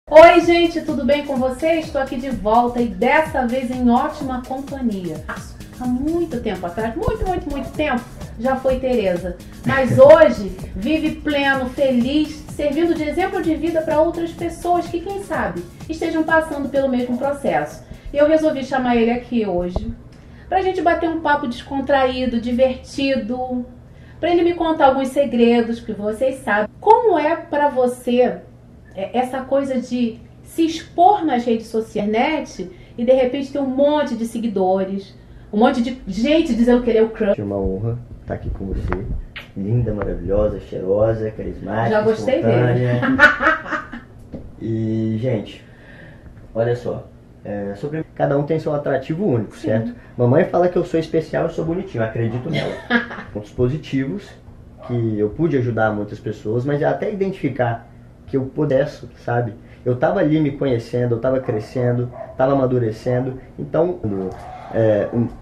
Oi gente, tudo bem com vocês? Estou aqui de volta e dessa vez em ótima companhia. Há muito tempo atrás, muito tempo, já foi Tereza. Mas hoje vive pleno, feliz, servindo de exemplo de vida para outras pessoas que, quem sabe, estejam passando pelo mesmo processo. E eu resolvi chamar ele aqui hoje para a gente bater um papo descontraído, divertido, para ele me contar alguns segredos que vocês sabem. Como é para você essa coisa de se expor nas redes sociais, e de repente ter um monte de seguidores, um monte de gente dizendo que ele é o crush. É uma honra estar aqui com você. Linda, maravilhosa, cheirosa, carismática. Já gostei dele. E, gente, olha só. Sobre cada um tem seu atrativo único, certo? Mamãe fala que eu sou especial e sou bonitinho, eu acredito nela. Pontos positivos, que eu pude ajudar muitas pessoas, mas até identificar que eu pudesse, sabe? Eu tava ali me conhecendo, eu tava crescendo, tava amadurecendo. Então,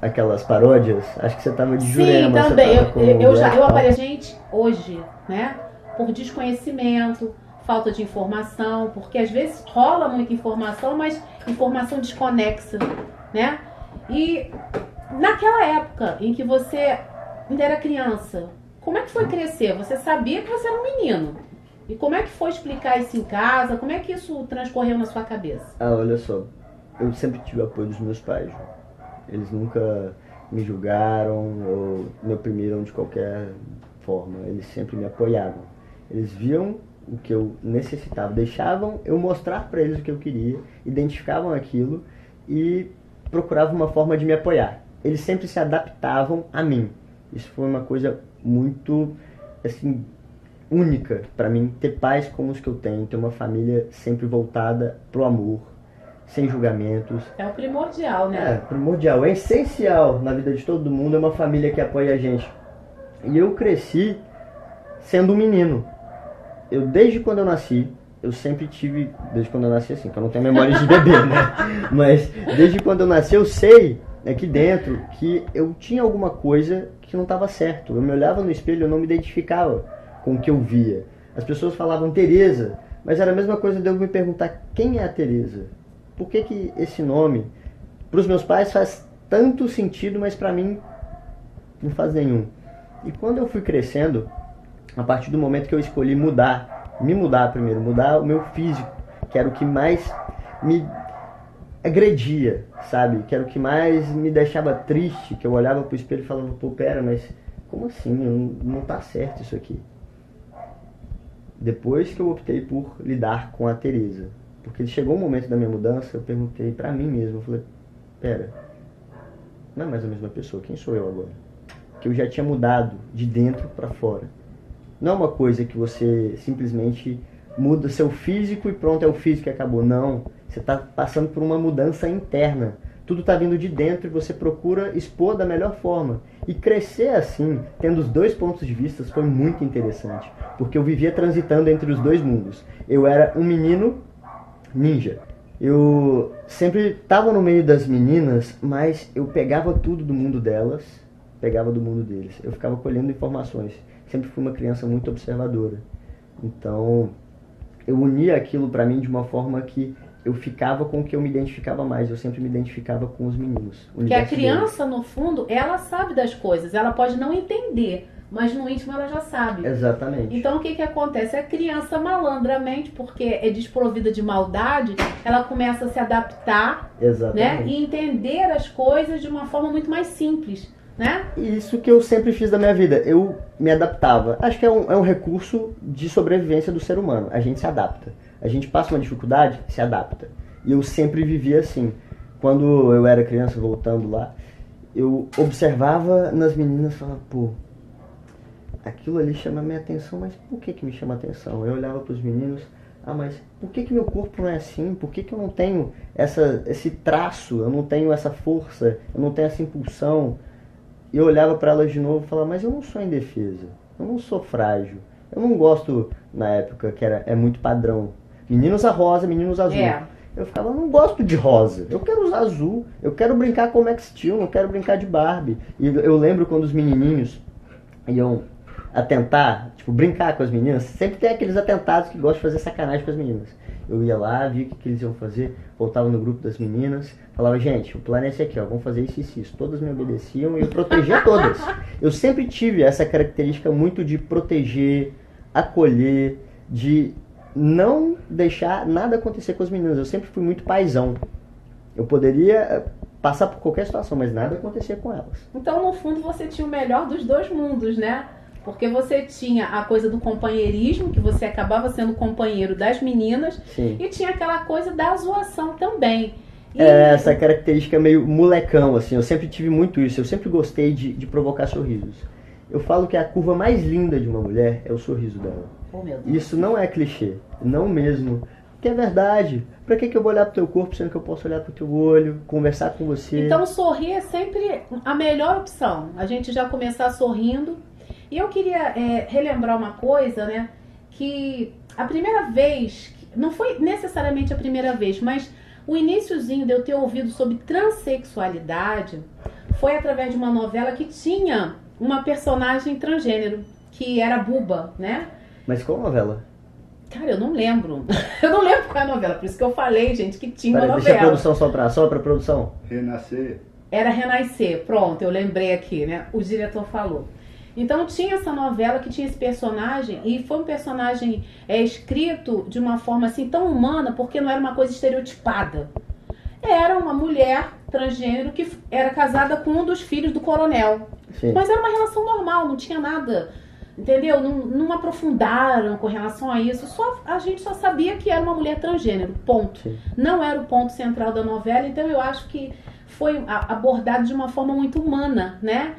aquelas paródias, acho que você tava de Jurema. Sim, também. Eu apareço, gente, hoje, né? Por desconhecimento, falta de informação, porque às vezes rola muita informação, mas informação desconexa, né? E naquela época em que você ainda era criança, como é que foi crescer? Você sabia que você era um menino. E como é que foi explicar isso em casa? Como é que isso transcorreu na sua cabeça? Olha só, eu sempre tive o apoio dos meus pais. Eles nunca me julgaram ou me oprimiram de qualquer forma. Eles sempre me apoiavam. Eles viam o que eu necessitava, deixavam eu mostrar para eles o que eu queria, identificavam aquilo e procuravam uma forma de me apoiar. Eles sempre se adaptavam a mim. Isso foi uma coisa muito, assim, única para mim, ter pais como os que eu tenho, ter uma família sempre voltada pro amor, sem julgamentos. É o primordial, né? É primordial, é essencial na vida de todo mundo, é uma família que apoia a gente. E eu cresci sendo um menino. Desde quando eu nasci, eu sempre tive, desde quando eu nasci assim, que eu não tenho memória de bebê, né? Mas desde quando eu nasci, eu sei aqui dentro que eu tinha alguma coisa que não estava certo. Eu me olhava no espelho e eu não me identificava com o que eu via. As pessoas falavam Tereza, mas era a mesma coisa de eu me perguntar quem é a Tereza? Por que esse nome? Para os meus pais faz tanto sentido, mas para mim não faz nenhum. E quando eu fui crescendo, a partir do momento que eu escolhi mudar o meu físico, que era o que mais me agredia, sabe? Que era o que mais me deixava triste, que eu olhava pro espelho e falava, pô, pera, mas como assim? Não tá certo isso aqui. Depois que eu optei por lidar com a Tereza, porque chegou um momento da minha mudança, eu perguntei pra mim mesmo, eu falei, pera, não é mais a mesma pessoa, quem sou eu agora? Que eu já tinha mudado de dentro pra fora. Não é uma coisa que você simplesmente muda seu físico e pronto, é o físico que acabou. Não, você tá passando por uma mudança interna. Tudo tá vindo de dentro e você procura expor da melhor forma. E crescer assim, tendo os dois pontos de vista, foi muito interessante. Porque eu vivia transitando entre os dois mundos. Eu era um menino ninja. Eu sempre estava no meio das meninas, mas eu pegava tudo do mundo delas, pegava do mundo deles. Eu ficava colhendo informações. Sempre fui uma criança muito observadora. Então, eu unia aquilo pra mim de uma forma que eu ficava com o que eu me identificava mais. Eu sempre me identificava com os meninos. Porque a criança, no fundo, ela sabe das coisas. Ela pode não entender, mas no íntimo ela já sabe. Exatamente. Então o que acontece? A criança malandramente, porque é desprovida de maldade, ela começa a se adaptar, né? E entender as coisas de uma forma muito mais simples, né? Isso que eu sempre fiz da minha vida. Eu me adaptava. Acho que é um recurso de sobrevivência do ser humano. A gente se adapta. A gente passa uma dificuldade, se adapta. E eu sempre vivia assim. Quando eu era criança, voltando lá, eu observava nas meninas e falava, pô, aquilo ali chama minha atenção, mas por que me chama atenção? Eu olhava para os meninos, mas por que meu corpo não é assim? Por que eu não tenho esse traço? Eu não tenho essa força? Eu não tenho essa impulsão? E eu olhava para elas de novo e falava, mas eu não sou indefesa. Eu não sou frágil. Eu não gosto, na época, que é muito padrão. Meninos a rosa, meninos azul. Eu ficava, eu não gosto de rosa. Eu quero usar azul. Eu quero brincar com Max Steel, não quero brincar de Barbie. E eu lembro quando os menininhos iam atentar, tipo, brincar com as meninas, sempre tem aqueles atentados que gostam de fazer sacanagem com as meninas. Eu ia lá, via o que eles iam fazer, voltava no grupo das meninas, falava, gente, o plano é esse aqui, ó, vamos fazer isso e isso. Todas me obedeciam e eu protegia todas. Eu sempre tive essa característica muito de proteger, acolher, de não deixar nada acontecer com as meninas. Eu sempre fui muito paizão. Eu poderia passar por qualquer situação, mas nada acontecia com elas. Então, no fundo, você tinha o melhor dos dois mundos, né? Porque você tinha a coisa do companheirismo, que você acabava sendo companheiro das meninas, Sim. e tinha aquela coisa da zoação também. E... essa característica meio molecão, assim, eu sempre tive muito isso, eu sempre gostei de provocar sorrisos. Eu falo que a curva mais linda de uma mulher é o sorriso dela. Oh, meu Deus. Isso não é clichê, não mesmo. Que é verdade. Pra que eu vou olhar pro teu corpo sendo que eu posso olhar pro teu olho, conversar com você? Então, sorrir é sempre a melhor opção. A gente já começar sorrindo. E eu queria relembrar uma coisa, né? Que a primeira vez, não foi necessariamente a primeira vez, mas o iniciozinho de eu ter ouvido sobre transexualidade foi através de uma novela que tinha uma personagem transgênero, que era Buba, né? Mas qual novela? Cara, eu não lembro. Eu não lembro qual é a novela, por isso que eu falei, gente, que tinha uma novela. Deixa a produção só pra produção. Renascer. Era Renascer, pronto, eu lembrei aqui, né? O diretor falou. Então tinha essa novela que tinha esse personagem, e foi um personagem escrito de uma forma assim tão humana, porque não era uma coisa estereotipada. Era uma mulher transgênero que era casada com um dos filhos do coronel. Sim. Mas era uma relação normal, não tinha nada, entendeu? Não aprofundaram com relação a isso. A gente só sabia que era uma mulher transgênero, ponto. Sim. Não era o ponto central da novela, então eu acho que foi abordado de uma forma muito humana, né?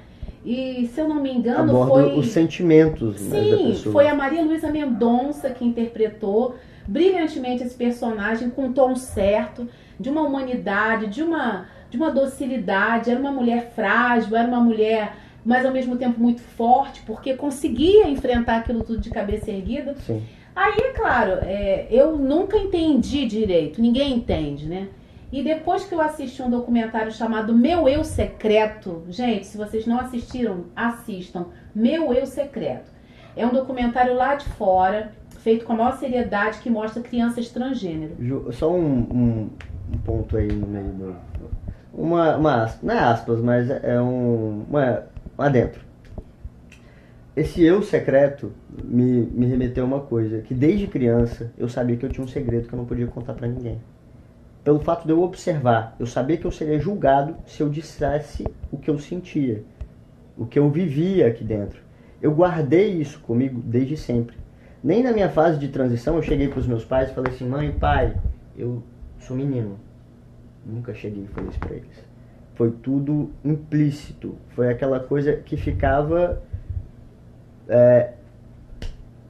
E, se eu não me engano, aborda os sentimentos, né, da sim, pessoa. foi a Maria Luísa Mendonça que interpretou brilhantemente esse personagem, com o tom certo, de uma humanidade, de uma docilidade. Era uma mulher frágil, era uma mulher, mas ao mesmo tempo muito forte, porque conseguia enfrentar aquilo tudo de cabeça erguida. Sim. Aí, é claro, eu nunca entendi direito, ninguém entende, né? E depois que eu assisti um documentário chamado Meu Eu Secreto, gente, se vocês não assistiram, assistam, Meu Eu Secreto. É um documentário lá de fora, feito com a maior seriedade, que mostra crianças transgênero. Só um ponto aí no meio do... não é aspas, mas é adentro. Esse eu secreto me remeteu a uma coisa, que desde criança eu sabia que eu tinha um segredo que eu não podia contar pra ninguém. Pelo fato de eu observar, eu sabia que eu seria julgado se eu dissesse o que eu sentia, o que eu vivia aqui dentro. Eu guardei isso comigo desde sempre. Nem na minha fase de transição eu cheguei para os meus pais e falei assim, mãe, pai, eu sou menino. Nunca cheguei e falei isso para eles. Foi tudo implícito. Foi aquela coisa que ficava...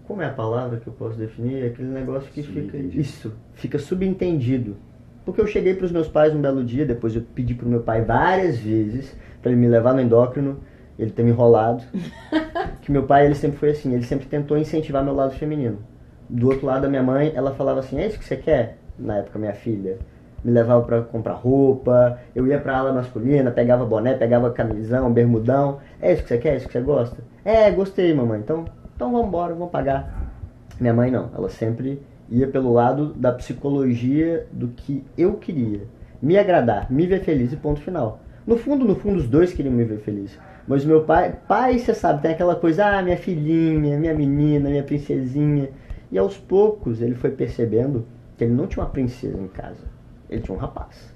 como é a palavra que eu posso definir? Aquele negócio que fica subentendido. Porque eu cheguei para os meus pais um belo dia, depois eu pedi para o meu pai várias vezes para ele me levar no endócrino, ele ter me enrolado. Que meu pai, ele sempre foi assim, ele sempre tentou incentivar meu lado feminino. Do outro lado, a minha mãe, ela falava assim, é isso que você quer? Na época, minha filha me levava para comprar roupa, eu ia para ala masculina, pegava boné, pegava camisão, bermudão. É isso que você quer? É isso que você gosta? Gostei, mamãe. Então vamos embora, vamos pagar. Minha mãe não, ela sempre ia pelo lado da psicologia do que eu queria. Me agradar, me ver feliz e ponto final. No fundo, os dois queriam me ver feliz. Mas meu pai, você sabe, tem aquela coisa, minha filhinha, minha menina, minha princesinha. E aos poucos ele foi percebendo que ele não tinha uma princesa em casa. Ele tinha um rapaz.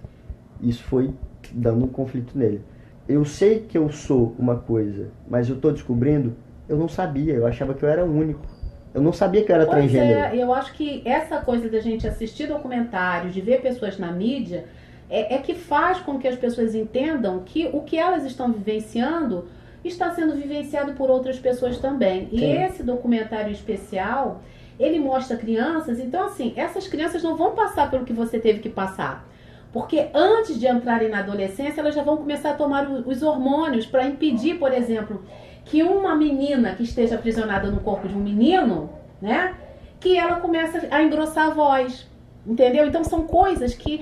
Isso foi dando um conflito nele. Eu sei que eu sou uma coisa, mas eu tô descobrindo, eu não sabia, eu achava que eu era único. Eu não sabia que eu era transgênero. Eu acho que essa coisa da gente assistir documentários, de ver pessoas na mídia, que faz com que as pessoas entendam que o que elas estão vivenciando está sendo vivenciado por outras pessoas também. E esse documentário especial, ele mostra crianças, então assim, essas crianças não vão passar pelo que você teve que passar. Porque antes de entrarem na adolescência, elas já vão começar a tomar os hormônios para impedir, por exemplo, que uma menina que esteja aprisionada no corpo de um menino, né, que ela comece a engrossar a voz, entendeu? Então são coisas que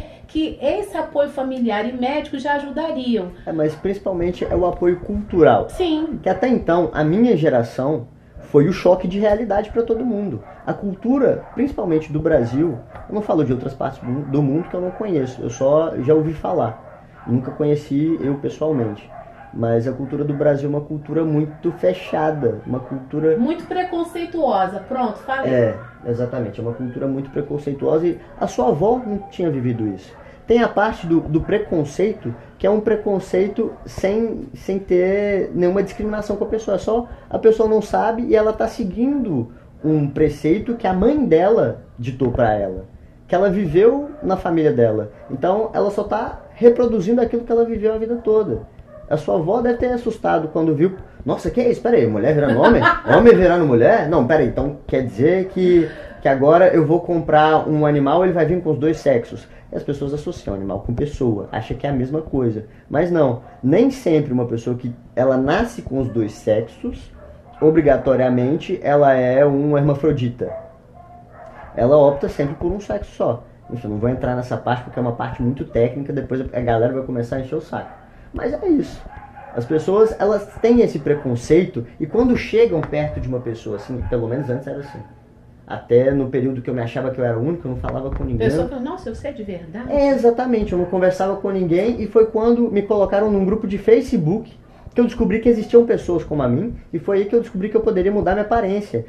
esse apoio familiar e médico já ajudariam. Mas principalmente é o apoio cultural. Sim. Que até então, a minha geração foi o choque de realidade para todo mundo. A cultura, principalmente do Brasil, eu não falo de outras partes do mundo que eu não conheço, eu só já ouvi falar, nunca conheci eu pessoalmente. Mas a cultura do Brasil é uma cultura muito fechada, uma cultura... Muito preconceituosa, pronto, falei. É, exatamente, é uma cultura muito preconceituosa e a sua avó não tinha vivido isso. Tem a parte do preconceito, que é um preconceito sem ter nenhuma discriminação com a pessoa. É só a pessoa não sabe e ela está seguindo um preceito que a mãe dela ditou para ela. Que ela viveu na família dela. Então ela só está reproduzindo aquilo que ela viveu a vida toda. A sua avó deve ter assustado quando viu... Nossa, que é isso? Pera aí, mulher virando homem? Homem virando mulher? Não, pera aí, então quer dizer que agora eu vou comprar um animal, ele vai vir com os dois sexos. E as pessoas associam animal com pessoa, acham que é a mesma coisa. Mas não, nem sempre uma pessoa que ela nasce com os dois sexos, obrigatoriamente ela é um hermafrodita. Ela opta sempre por um sexo só. Enfim, não vou entrar nessa parte porque é uma parte muito técnica, depois a galera vai começar a encher o saco. Mas é isso. As pessoas, elas têm esse preconceito e quando chegam perto de uma pessoa, assim, pelo menos antes era assim. Até no período que eu me achava que eu era único, eu não falava com ninguém. A pessoa falou, nossa, eu sei de verdade. É, exatamente, eu não conversava com ninguém e foi quando me colocaram num grupo de Facebook que eu descobri que existiam pessoas como a mim e foi aí que eu descobri que eu poderia mudar minha aparência.